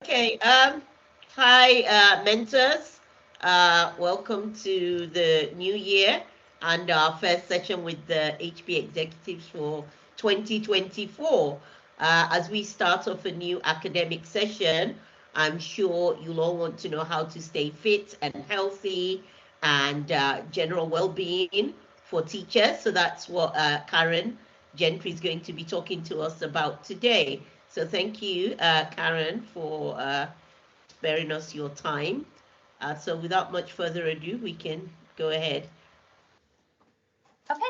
Okay. Hi, mentors. Welcome to the new year and our first session with the HP executives for 2024. As we start off a new academic session, I'm sure you'll all want to know how to stay fit and healthy and general well-being for teachers. So that's what Karen Gentry is going to be talking to us about today. So thank you, Karen, for sparing us your time. So without much further ado, we can go ahead. Okay,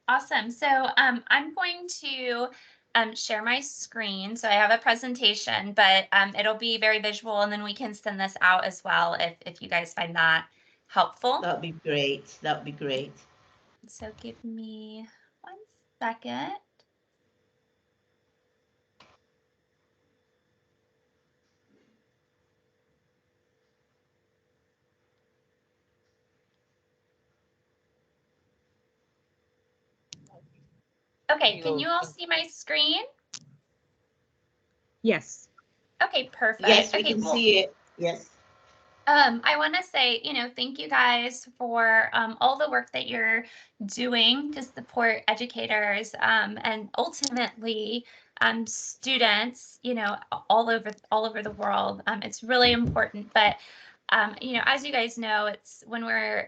awesome. So I'm going to share my screen. So I have a presentation, but it'll be very visual, and then we can send this out as well if you guys find that helpful. That'd be great. That'd be great. So give me 1 second. Okay, can you all see my screen? Yes. Okay, Yes, perfect. we Okay, can well, see it. Yes. I want to say, thank you guys for all the work that you're doing to support educators and ultimately students, all over the world. It's really important, but as you guys know, it's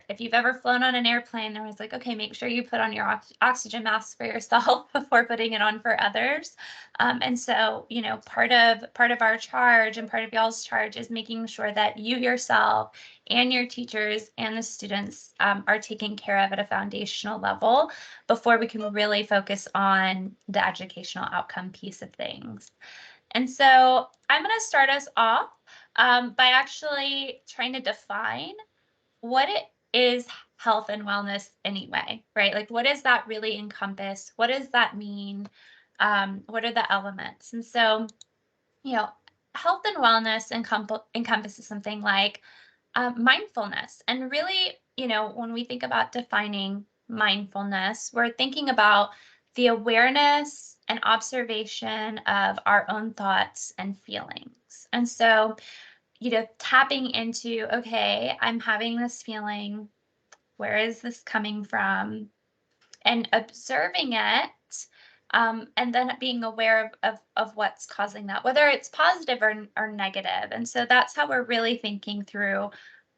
if you've ever flown on an airplane, they're always like, okay, make sure you put on your oxygen mask for yourself before putting it on for others. And so, part of our charge and part of y'all's charge is making sure that you yourself and your teachers and the students are taken care of at a foundational level before we can really focus on the educational outcome piece of things. And so I'm going to start us off by actually trying to define what it is health and wellness anyway, right? Like, what does that really encompass? What does that mean? What are the elements? And so, you know, health and wellness encompasses something like mindfulness. And really, when we think about defining mindfulness, we're thinking about the awareness and observation of our own thoughts and feelings. And so, tapping into, okay, I'm having this feeling. Where is this coming from? And observing it. And then being aware of what's causing that, whether it's positive or negative. And so that's how we're really thinking through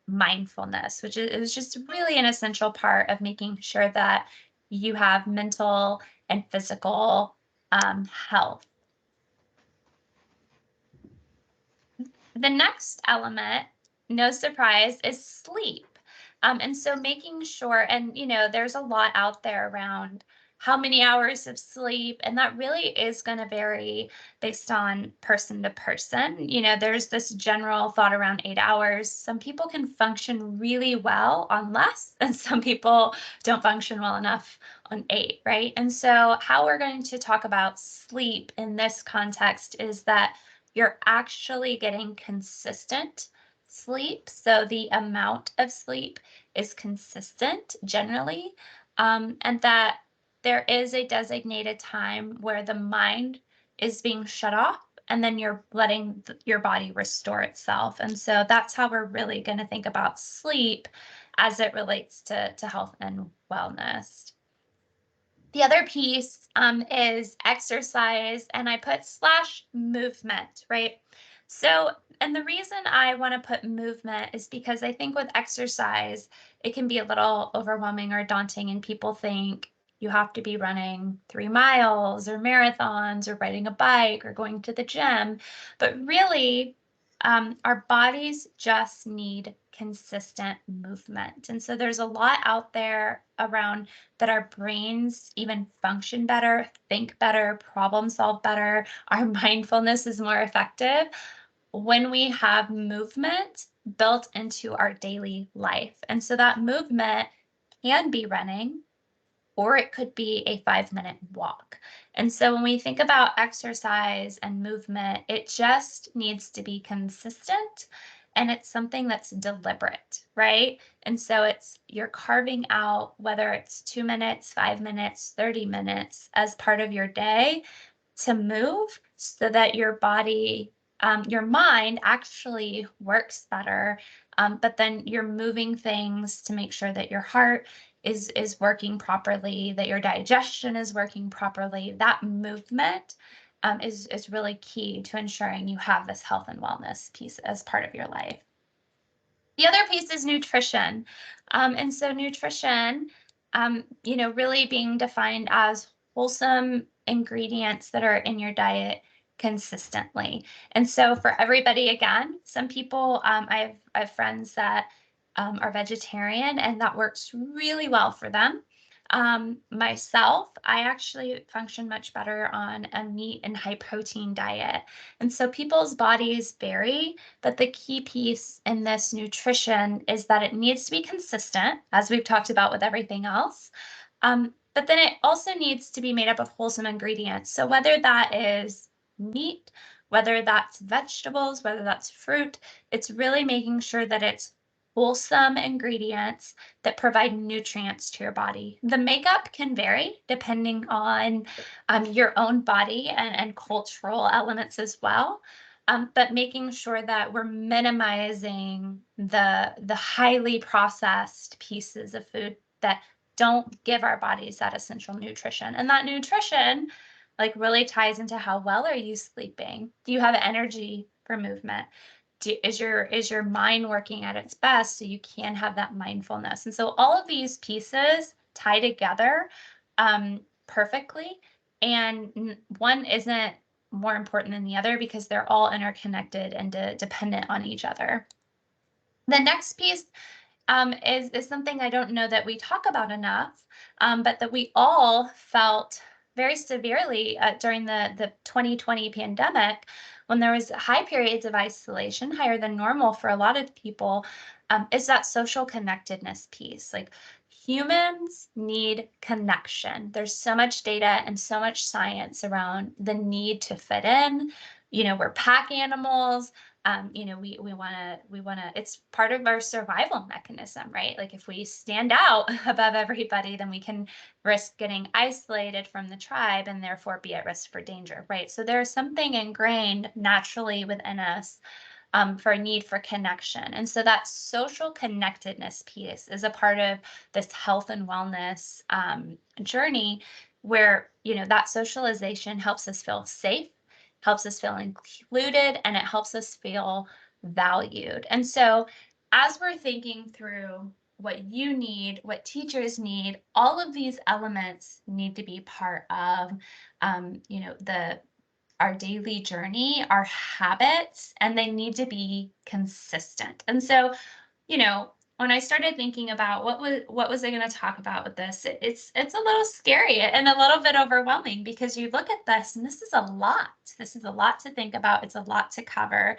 mindfulness, which is just really an essential part of making sure that you have mental and physical health. The next element, no surprise, is sleep. And so making sure, and there's a lot out there around how many hours of sleep, and that really is going to vary based on person to person. There's this general thought around 8 hours. Some people can function really well on less, and some people don't function well enough on 8, right? And so how we're going to talk about sleep in this context is that you're actually getting consistent sleep. So the amount of sleep is consistent generally, and that there is a designated time where the mind is being shut off and then you're letting your body restore itself. And so that's how we're really going to think about sleep as it relates to health and wellness. The other piece is exercise, and I put / movement, right? So, and the reason I want to put movement is because I think with exercise, it can be a little overwhelming or daunting, and people think you have to be running 3 miles or marathons or riding a bike or going to the gym. But really, our bodies just need consistent movement. And so there's a lot out there around that our brains even function better, think better, problem solve better, our mindfulness is more effective when we have movement built into our daily life. And so that movement can be running, or it could be a 5-minute walk. And so when we think about exercise and movement, it just needs to be consistent, and it's something that's deliberate, right? And so you're carving out, whether it's 2 minutes, 5 minutes, 30 minutes as part of your day to move so that your body your mind actually works better. But then you're moving things to make sure that your heart is working properly, that your digestion is working properly. That movement is really key to ensuring you have this health and wellness piece as part of your life. The other piece is nutrition. And so nutrition, really being defined as wholesome ingredients that are in your diet consistently. And so for everybody, again, some people, I have friends that are vegetarian, and that works really well for them. Myself, I actually function much better on a meat and high protein diet. And so people's bodies vary, but the key piece in this nutrition is that it needs to be consistent, as we've talked about with everything else. But then it also needs to be made up of wholesome ingredients. So whether that is meat, whether that's vegetables, whether that's fruit, it's really making sure that it's wholesome ingredients that provide nutrients to your body. The makeup can vary depending on your own body and cultural elements as well. But making sure that we're minimizing the highly processed pieces of food that don't give our bodies that essential nutrition. And that nutrition really ties into how well are you sleeping? Do you have energy for movement? Is your mind working at its best so you can have that mindfulness? And so all of these pieces tie together perfectly, and one isn't more important than the other because they're all interconnected and dependent on each other. The next piece is something I don't know that we talk about enough, but that we all felt very severely during the 2020 pandemic, when there was high periods of isolation, higher than normal for a lot of people, is that social connectedness piece. Like, humans need connection. There's so much data and so much science around the need to fit in. We're pack animals. We want to, it's part of our survival mechanism, right? Like, if we stand out above everybody, then we can risk getting isolated from the tribe and therefore be at risk for danger, right? So there's something ingrained naturally within us for a need for connection. And so that social connectedness piece is a part of this health and wellness journey, where, that socialization helps us feel safe, helps us feel included, and it helps us feel valued. And so as we're thinking through what you need, what teachers need, all of these elements need to be part of, our daily journey, our habits, and they need to be consistent. And so, when I started thinking about what was I going to talk about with this, it's a little scary and a little bit overwhelming, because you look at this and this is a lot. This is a lot to think about. It's a lot to cover.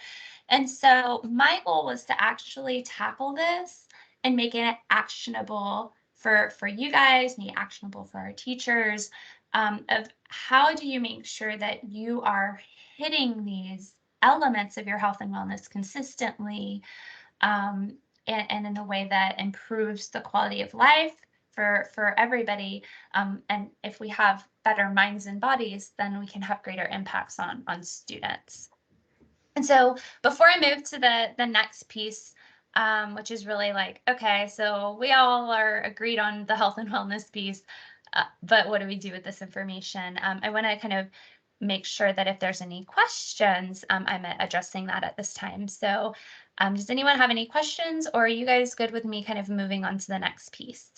And so my goal was to actually tackle this and make it actionable for you guys, make it actionable for our teachers, of how do you make sure that you are hitting these elements of your health and wellness consistently, and in a way that improves the quality of life for everybody. And if we have better minds and bodies, then we can have greater impacts on students. And so before I move to the next piece, which is really like, okay, so we all are agreed on the health and wellness piece, but what do we do with this information? I want to kind of make sure that if there's any questions, I'm addressing that at this time. So does anyone have any questions, or are you guys good with me kind of moving on to the next piece?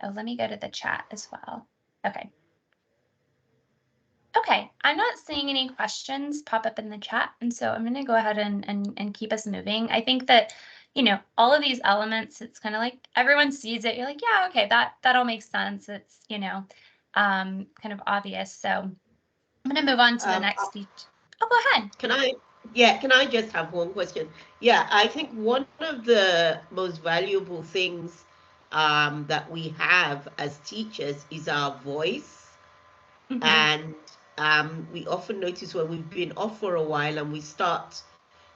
Oh, let me go to the chat as well. Okay. Okay, I'm not seeing any questions pop up in the chat, and so I'm going to go ahead and keep us moving. I think that, all of these elements, it's kind of like everyone sees it. You're like, yeah, okay, that all makes sense. It's, kind of obvious. So I'm going to move on to the next speech. Oh, go ahead. Can I just have one question? Yeah, I think one of the most valuable things that we have as teachers is our voice. And we often notice when we've been off for a while and we start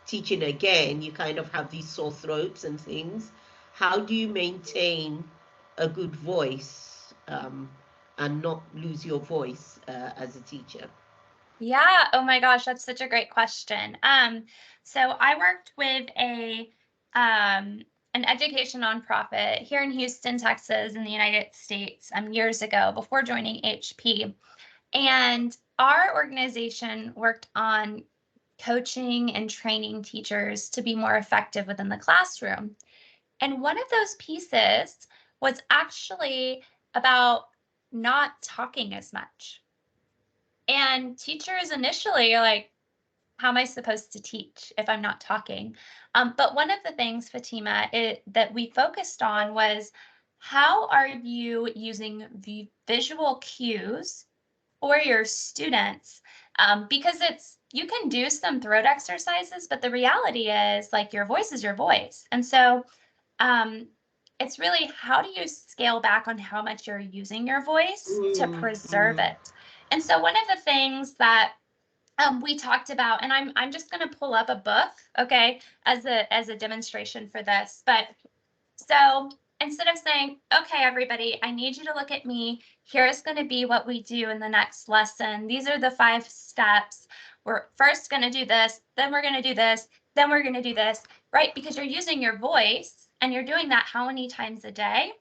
teaching again, you kind of have these sore throats and things. How do you maintain a good voice? and not lose your voice as a teacher? Yeah. Oh my gosh, that's such a great question. So I worked with an education nonprofit here in Houston, Texas, in the United States, years ago before joining HP. And our organization worked on coaching and training teachers to be more effective within the classroom. And one of those pieces was actually about not talking as much. And teachers initially are like, how am I supposed to teach if I'm not talking? But one of the things, Fatima, that we focused on was how are you using the visual cues for your students? Because you can do some throat exercises, but the reality is like your voice is your voice. And so um, it's really how do you scale back on how much you're using your voice to preserve Mm. it? And so one of the things that we talked about, and I'm just going to pull up a book, okay, as a demonstration for this. But so instead of saying, okay, everybody, I need you to look at me. Here's going to be what we do in the next lesson. These are the 5 steps. We're first going to do this, then we're going to do this, then we're going to do this, right? Because you're using your voice and you're doing that how many times a day?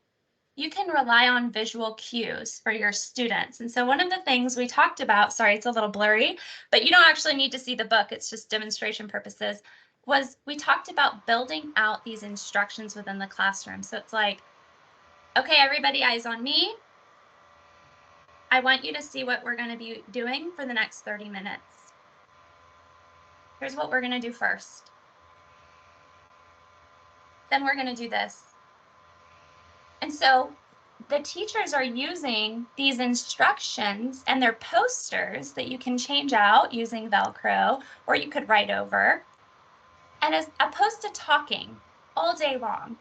You can rely on visual cues for your students. And so one of the things we talked about, sorry, it's a little blurry, but you don't actually need to see the book, it's just demonstration purposes, was we talked about building out these instructions within the classroom. So it's like, okay, everybody, eyes on me. I want you to see what we're going to be doing for the next 30 minutes. Here's what we're going to do first. Then we're going to do this. And so the teachers are using these instructions and their posters that you can change out using Velcro, or you could write over. And as opposed to talking all day long,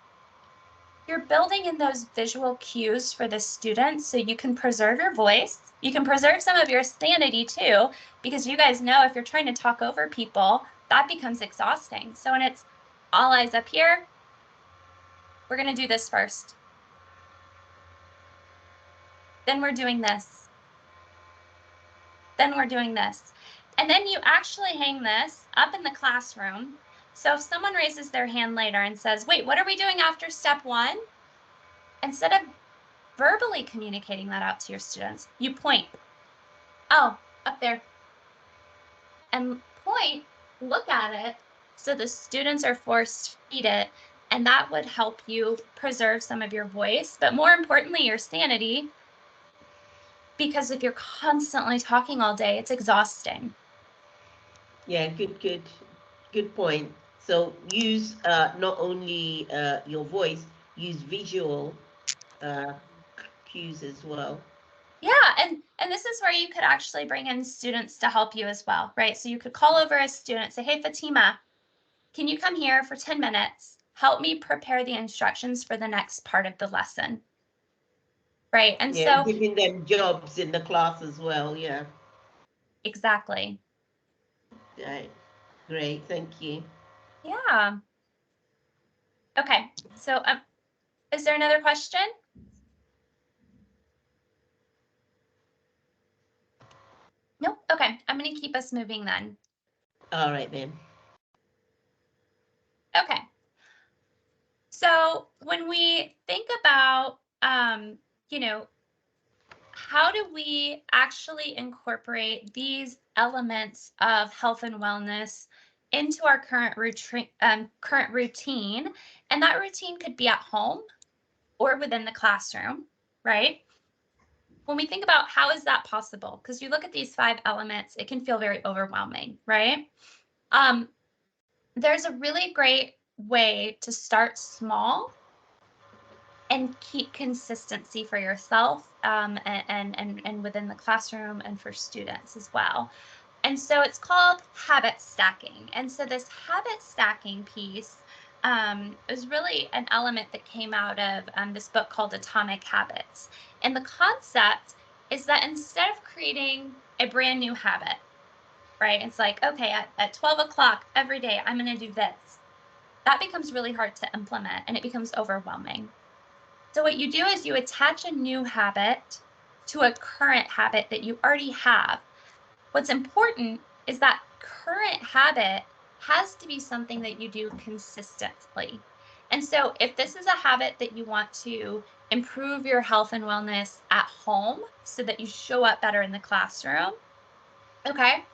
you're building in those visual cues for the students so you can preserve your voice. You can preserve some of your sanity too, because you guys know if you're trying to talk over people, that becomes exhausting. So when it's all eyes up here, we're going to do this first. Then we're doing this. Then we're doing this. And then you actually hang this up in the classroom. So if someone raises their hand later and says, wait, what are we doing after step 1? Instead of verbally communicating that out to your students, you point. Oh, up there. And point, look at it, so the students are forced to feed it. And that would help you preserve some of your voice, but more importantly, your sanity. Because if you're constantly talking all day, it's exhausting. Yeah, good point. So use not only your voice, use visual uh, cues as well. Yeah, and this is where you could actually bring in students to help you as well, right? So you could call over a student, say, hey, Fatima, can you come here for 10 minutes? Help me prepare the instructions for the next part of the lesson, right? And Yeah, so, giving them jobs in the class as well. Yeah. exactly. Right. Great. Thank you. Yeah. Okay. So, is there another question? Nope. Okay. I'm going to keep us moving then. All right then. Okay. So, when we think about, you know, how do we actually incorporate these elements of health and wellness into our current routine? And that routine could be at home or within the classroom, right? When we think about how is that possible, because you look at these 5 elements, it can feel very overwhelming, right? Um, there's a really great way to start small and keep consistency for yourself, and within the classroom and for students as well. And so it's called habit stacking. And so this habit stacking piece is really an element that came out of this book called Atomic Habits. And the concept is that instead of creating a brand new habit, right? It's like, okay, at 12 o'clock every day, I'm going to do this. That becomes really hard to implement and it becomes overwhelming. So what you do is you attach a new habit to a current habit that you already have. What's important is that current habit has to be something that you do consistently. And so if this is a habit that you want to improve your health and wellness at home so that you show up better in the classroom, okay,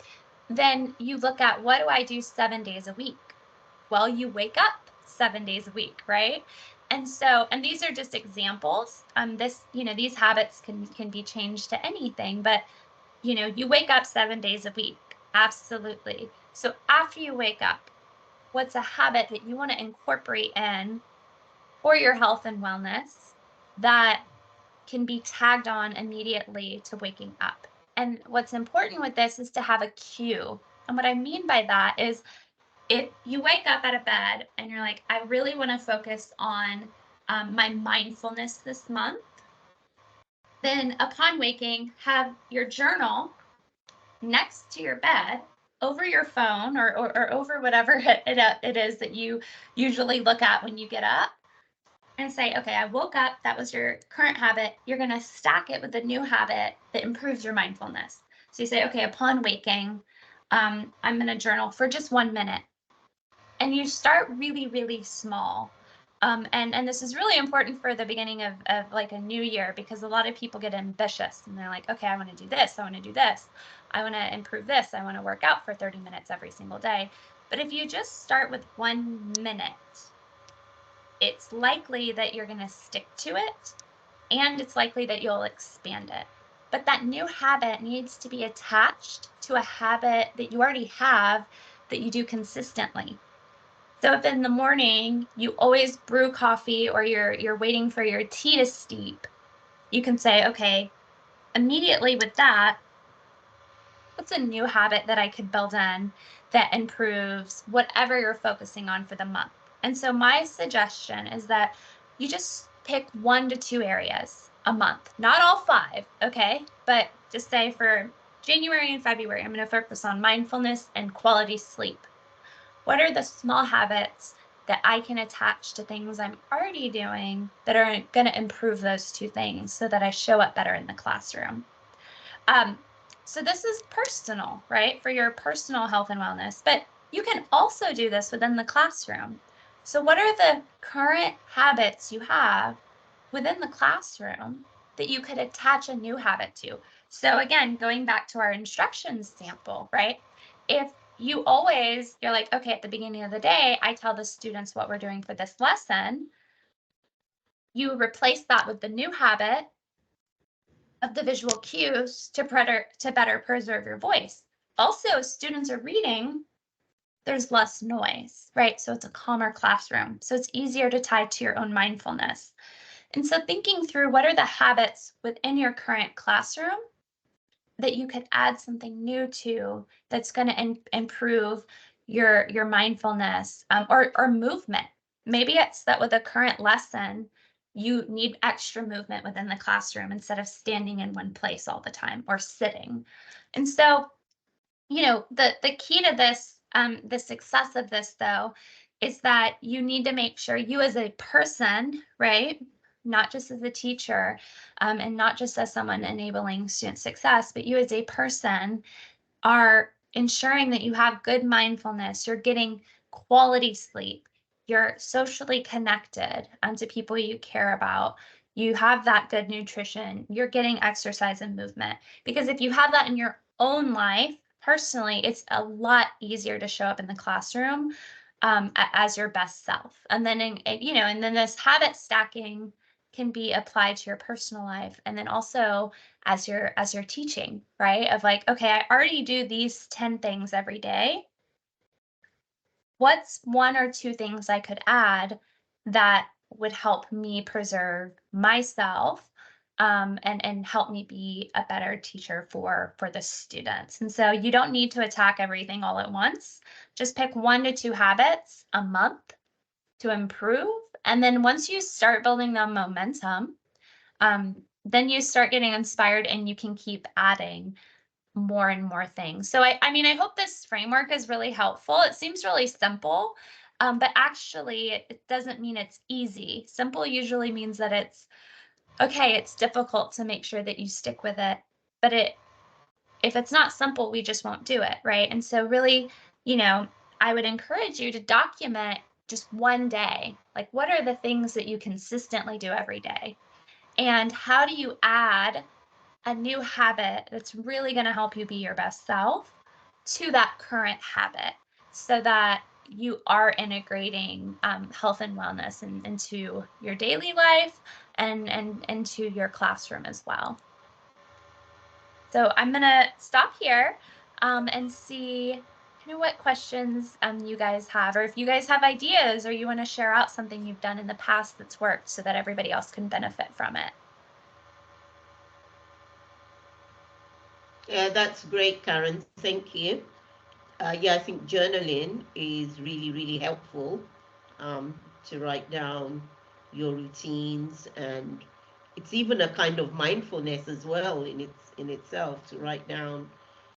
then you look at, what do I do 7 days a week? Well, you wake up 7 days a week, right? And so, and these are just examples. These habits can be changed to anything, but you wake up 7 days a week. Absolutely. So after you wake up, what's a habit that you want to incorporate in for your health and wellness that can be tagged on immediately to waking up? And what's important with this is to have a cue. And what I mean by that is, if you wake up out of bed and you're like, I really want to focus on my mindfulness this month, then upon waking, have your journal next to your bed, over your phone, or over whatever it is that you usually look at when you get up, and say, okay, I woke up, that was your current habit. You're going to stack it with a new habit that improves your mindfulness. So you say, okay, upon waking, I'm going to journal for just 1 minute. And you start really, really small. And this is really important for the beginning of like a new year, because a lot of people get ambitious and they're like, okay, I want to do this. I want to do this. I want to improve this. I want to work out for 30 minutes every single day. But if you just start with 1 minute, it's likely that you're going to stick to it, and it's likely that you'll expand it. But that new habit needs to be attached to a habit that you already have that you do consistently. So if in the morning you always brew coffee, or you're waiting for your tea to steep, you can say, okay, immediately with that, what's a new habit that I could build in that improves whatever you're focusing on for the month? And so my suggestion is that you just pick 1 to 2 areas a month, not all 5, okay? But just say for January and February, I'm going to focus on mindfulness and quality sleep. What are the small habits that I can attach to things I'm already doing that are going to improve those 2 things so that I show up better in the classroom? So this is personal, right? For your personal health and wellness, but you can also do this within the classroom. So what are the current habits you have within the classroom that you could attach a new habit to? So again, going back to our instructions sample, right? If you're like, okay, at the beginning of the day, I tell the students what we're doing for this lesson, you replace that with the new habit of the visual cues to better preserve your voice. Also, students are reading, there's less noise, right? So it's a calmer classroom. So it's easier to tie to your own mindfulness. And so thinking through, what are the habits within your current classroom that you could add something new to that's going to improve your mindfulness, or movement. Maybe it's that with a current lesson, you need extra movement within the classroom instead of standing in one place all the time or sitting. And so, the key to this, the success of this, though, is that you need to make sure you as a person, right, not just as a teacher, and not just as someone enabling student success, but you as a person are ensuring that you have good mindfulness, you're getting quality sleep, you're socially connected, to people you care about, you have that good nutrition, you're getting exercise and movement. Because if you have that in your own life, personally, it's a lot easier to show up in the classroom, as your best self. And then, and then this habit stacking can be applied to your personal life, and then also as you're teaching, right? Of like, okay, I already do these 10 things every day. What's 1 or 2 things I could add that would help me preserve myself, and help me be a better teacher for the students? And so you don't need to attack everything all at once. Just pick 1 to 2 habits a month to improve. And then once you start building the momentum, then you start getting inspired and you can keep adding more and more things. So I mean, I hope this framework is really helpful. It seems really simple, but actually it doesn't mean it's easy. Simple usually means that it's okay, it's difficult to make sure that you stick with it, but if it's not simple, we just won't do it, right? And so really, I would encourage you to document just one day. Like, what are the things that you consistently do every day? And how do you add a new habit that's really going to help you be your best self to that current habit so that you are integrating health and wellness into your daily life and into your classroom as well. So I'm going to stop here and see kind of what questions you guys have, or if you guys have ideas or you want to share out something you've done in the past that's worked so that everybody else can benefit from it. Yeah, that's great, Karen. Thank you. Yeah, I think journaling is really, really helpful to write down your routines, and it's even a kind of mindfulness as well in itself to write down,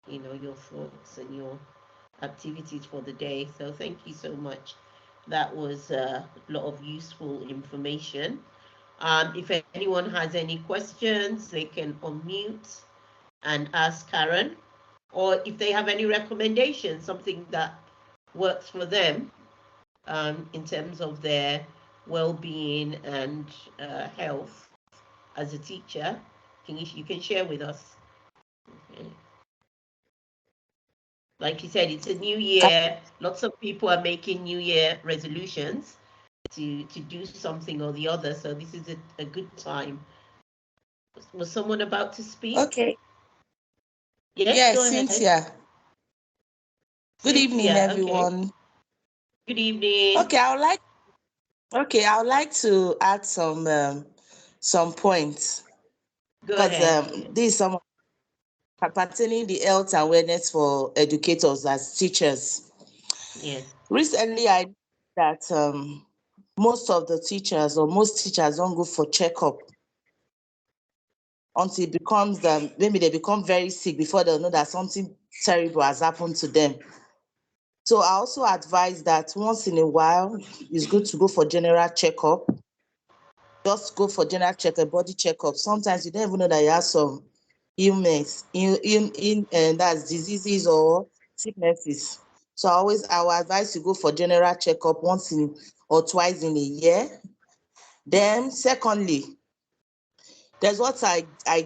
your thoughts and your activities for the day. So thank you so much. That was a lot of useful information. If anyone has any questions, they can unmute and ask Karen, or if they have any recommendations, something that works for them in terms of their well-being and health as a teacher, you can share with us. Okay. Like you said, it's a new year. Lots of people are making New Year resolutions to do something or the other. So this is a good time. Was someone about to speak? Okay. Yes, Yes, go ahead. Cynthia. Good evening, Cynthia, okay. everyone. Good evening. Okay, I would like to add some points Go because ahead. this is some pertaining the health awareness for educators as teachers. Yes. Recently, I that most of the teachers or most teachers don't go for checkup until it becomes maybe they become very sick before they know that something terrible has happened to them. So I also advise that once in a while, it's good to go for general checkup. Just go for general checkup, body checkup. Sometimes you don't even know that you have some illness, and that's diseases or sicknesses. So I will advise you go for general checkup once in or twice in a year. Then secondly, there's what I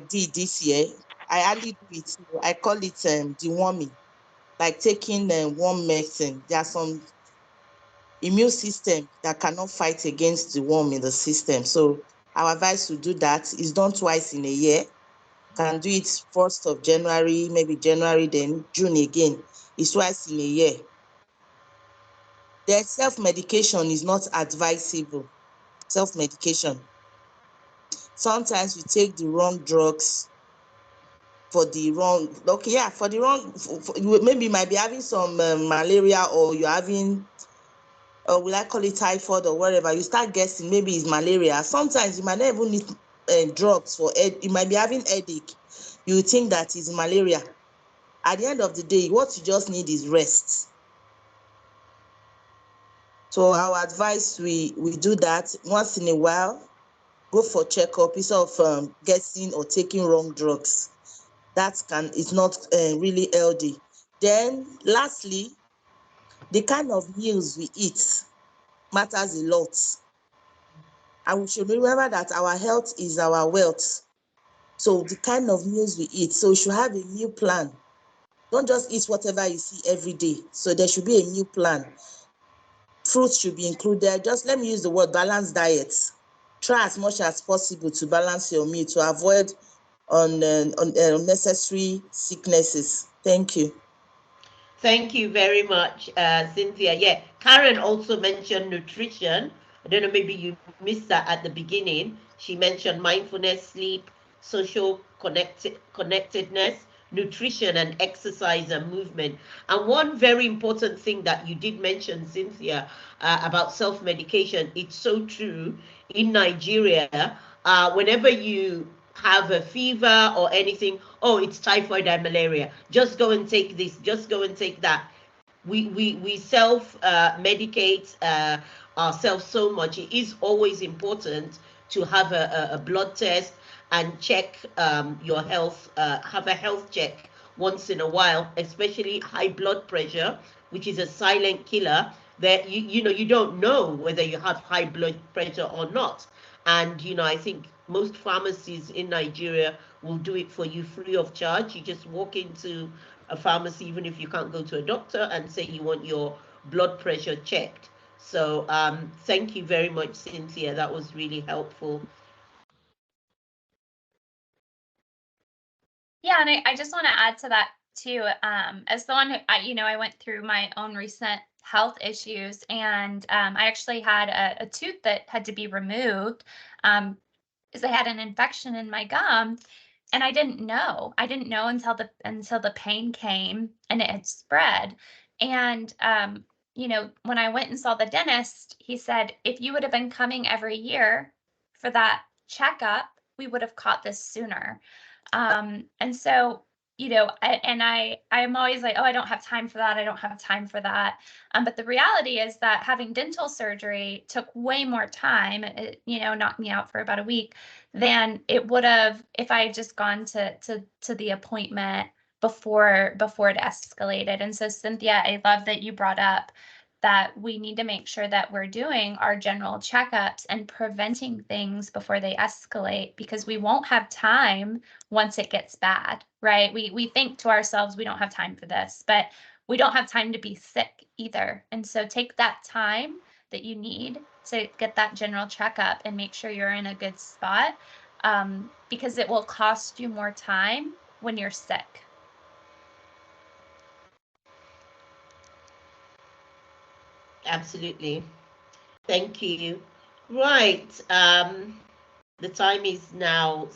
did this year. I hardly do it. I call it deworming, like taking worm medicine. There are some immune system that cannot fight against the worm in the system. So our advice to do that is done twice in a year. Can do it 1st of January, maybe January, then June again. It's twice in a year. Then self-medication is not advisable. Self-medication. Sometimes we take the wrong drugs for the wrong, okay, yeah, for the wrong, maybe you might be having some malaria, or you're having, or will I call it typhoid or whatever, you start guessing maybe it's malaria. Sometimes you might not even need drugs for head. You might be having headache. You think that is malaria. At the end of the day, what you just need is rest. So our advice, we do that once in a while. Go for checkup instead of getting or taking wrong drugs. That is not really healthy. Then lastly, the kind of meals we eat matters a lot. And we should remember that our health is our wealth. So the kind of meals we eat, so we should have a meal plan. Don't just eat whatever you see every day. So there should be a meal plan. Fruits should be included. Just let me use the word balanced diet. Try as much as possible to balance your meal to avoid unnecessary sicknesses. Thank you. Thank you very much, Cynthia. Yeah, Karen also mentioned nutrition. I don't know, maybe you missed that at the beginning. She mentioned mindfulness, sleep, social connectedness, nutrition, and exercise and movement. And one very important thing that you did mention, Cynthia, about self-medication, it's so true. In Nigeria, whenever you have a fever or anything, oh, it's typhoid and malaria. Just go and take this. Just go and take that. We self medicate ourselves so much. It is always important to have a blood test and check your health, have a health check once in a while, especially high blood pressure, which is a silent killer. That you don't know whether you have high blood pressure or not. And I think most pharmacies in Nigeria will do it for you free of charge. You just walk into a pharmacy, even if you can't go to a doctor, and say you want your blood pressure checked. So thank you very much, Cynthia. That was really helpful. Yeah, and I just want to add to that too. As the one who I went through my own recent health issues, and I actually had a tooth that had to be removed because I had an infection in my gum, and I didn't know. I didn't know until the pain came and it had spread. And when I went and saw the dentist, he said, if you would have been coming every year for that checkup, we would have caught this sooner. And so, I'm always like, oh, I don't have time for that. I don't have time for that. But the reality is that having dental surgery took way more time. It, knocked me out for about a week than it would have if I had just gone to the appointment before it escalated. And so, Cynthia, I love that you brought up that we need to make sure that we're doing our general checkups and preventing things before they escalate, because we won't have time once it gets bad, right? We think to ourselves, we don't have time for this, but we don't have time to be sick either. And so take that time that you need to get that general checkup and make sure you're in a good spot, because it will cost you more time when you're sick. Absolutely. Thank you. Right. The time is now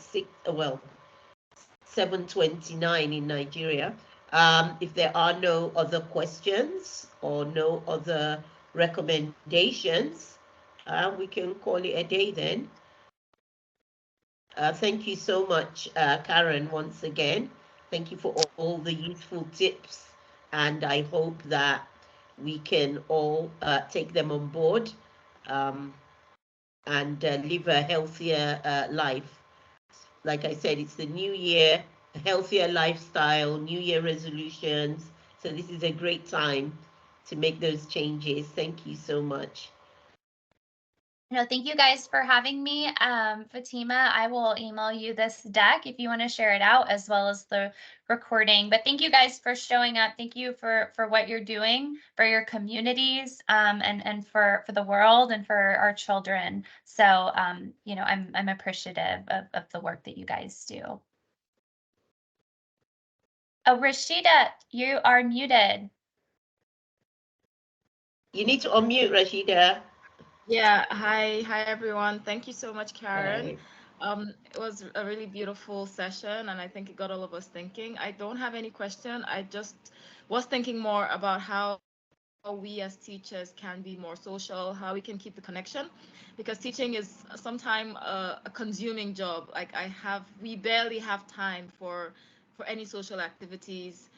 7:29 in Nigeria. If there are no other questions or no other recommendations, we can call it a day then. Thank you so much, Karen, once again. Thank you for all the useful tips, and I hope that we can all take them on board um, and live a healthier life. Like I said, it's the new year, a healthier lifestyle, new year resolutions. So this is a great time to make those changes. Thank you so much. Thank you guys for having me. Fatima, I will email you this deck if you want to share it out, as well as the recording. But thank you guys for showing up. Thank you for what you're doing for your communities, and for the world and for our children. So I'm appreciative of the work that you guys do. Oh, Rashida, you are muted. You need to unmute, Rashida. Yeah, hi everyone. Thank you so much, Karen. Hi. It was a really beautiful session, and I think it got all of us thinking. I don't have any question. I just was thinking more about how we as teachers can be more social, how we can keep the connection, because teaching is sometimes a consuming job. Like we barely have time for any social activities.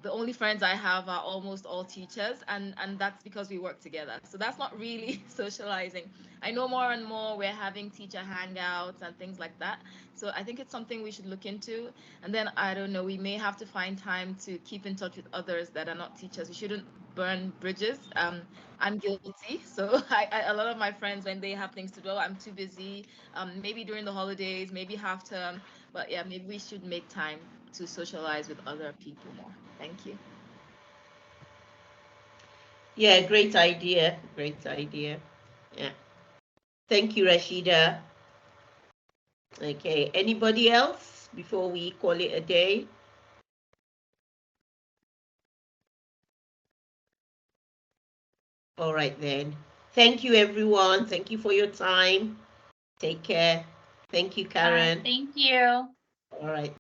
The only friends I have are almost all teachers, and that's because we work together. So that's not really socializing. I know more and more we're having teacher hangouts and things like that. So I think it's something we should look into. And then I don't know, we may have to find time to keep in touch with others that are not teachers. We shouldn't burn bridges. I'm guilty. So a lot of my friends, when they have things to do, I'm too busy. Maybe during the holidays, maybe half term. But yeah, maybe we should make time to socialize with other people more. Thank you. Yeah, great idea. Great idea. Yeah. Thank you, Rashida. Okay, anybody else before we call it a day? All right then. Thank you, everyone. Thank you for your time. Take care. Thank you, Karen. Thank you. All right.